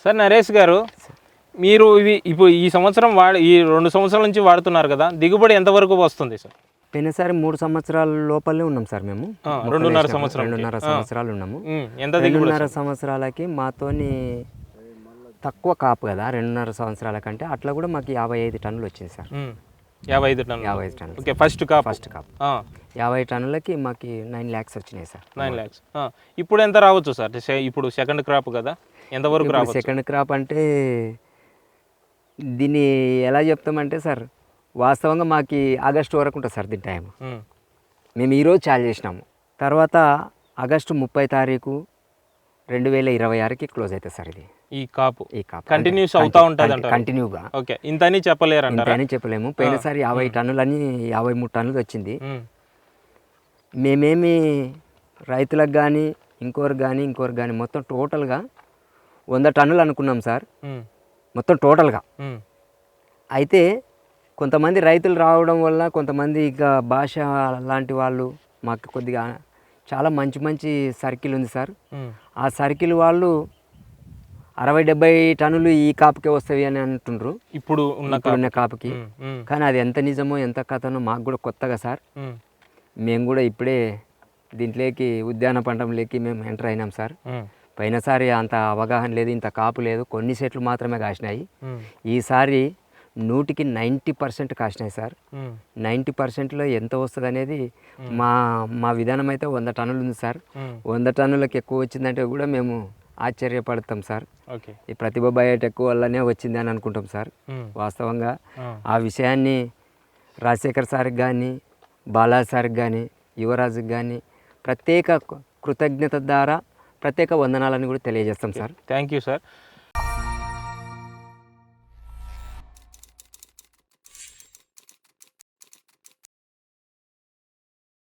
Sir Naresh గారు, మీరు ఇప్పుడు ఈ సంవత్సరం ఈ 2 సంవత్సరాల నుంచి వాడుతున్నారు కదా, దిగుబడి ఎంతవరకు వస్తుంది సార్? పోయినసారి 3 సంవత్సరాల లోపలే ఉన్నాం సార్ మేము. 2.5 సంవత్సరాలు ఉన్నాము. ఎంత దిగుబడి? 2.5 సంవత్సరాలకి మాతోని తక్కువ కాపు కదా, 2.5 సంవత్సరాల కంటే అట్లా కూడా మాకు 55 టన్నులు వచ్చింది సార్. 55 టన్నులు. 55 టన్నులు. ఓకే, ఫస్ట్ కాపు. 50 టన్నులకి మాకు 9 lakhs వచ్చినాయి సార్. 9 lakhs. ఇప్పుడు ఎంత రావచ్చు సార్? ఇప్పుడు సెకండ్ క్రాప్ కదా, ఎంతవరకు రావచ్చు? సెకండ్ క్రాప్ అంటే దీన్ని ఎలా చెప్తామంటే సార్, వాస్తవంగా మాకు ఆగస్టు వరకు ఉంటుంది సార్ దీని టైం. మేము ఈరోజు చాలు చేసినాము, తర్వాత ఆగస్టు 30 తారీఖు 2026కి క్లోజ్ అవుతుంది సార్. ఇది ఈ కాపు కంటిన్యూస్ అవుతా ఉంటుంది కంటిన్యూగా. ఓకే, ఇంతని చెప్పలేరు, ఇంతని చెప్పలేము. పోయినసారి 50 టన్నులని 53 టన్నులు వచ్చింది. మేమేమి రైతులకు కానీ ఇంకోరు కానీ మొత్తం టోటల్గా 100 టన్నులు అనుకున్నాం సార్, మొత్తం టోటల్గా. అయితే కొంతమంది రైతులు రావడం వల్ల, కొంతమంది ఇక భాష లాంటి వాళ్ళు మాకు కొద్దిగా చాలా మంచి సర్కిల్ ఉంది సార్. ఆ సర్కిల్ వాళ్ళు 60-70 టన్నులు ఈ కాపుకే వస్తాయి అని అంటుండ్రు ఇప్పుడు ఉన్న కాపుకి. కానీ అది ఎంత నిజమో ఎంత కథనో మాకు కూడా కొత్తగా సార్. మేము కూడా ఇప్పుడే దీంట్లోకి ఉద్యాన పంటంలోకి మేము ఎంటర్ అయినాం సార్. పోయినసారి అంత అవగాహన లేదు, ఇంత కాపు లేదు, కొన్ని సెట్లు మాత్రమే కాసినాయి. ఈసారి 100కి 90% కాసినాయి సార్. 90%లో ఎంత వస్తుంది అనేది మా విధానం అయితే 100 టన్నులు ఉంది సార్. 100 టన్నులకు ఎక్కువ వచ్చిందంటే కూడా మేము ఆశ్చర్యపడతాం సార్. ఈ ప్రతిభ బయోటెక్ వల్లనే వచ్చింది అని అనుకుంటాం సార్. వాస్తవంగా ఆ విషయాన్ని రాజశేఖర్ సార్కి కానీ, బాలాజీ సార్కి కానీ, యువరాజుకి కానీ ప్రత్యేక కృతజ్ఞత ద్వారా ప్రత్యేక వందనాలని కూడా తెలియజేస్తాం సార్. Thank you sir.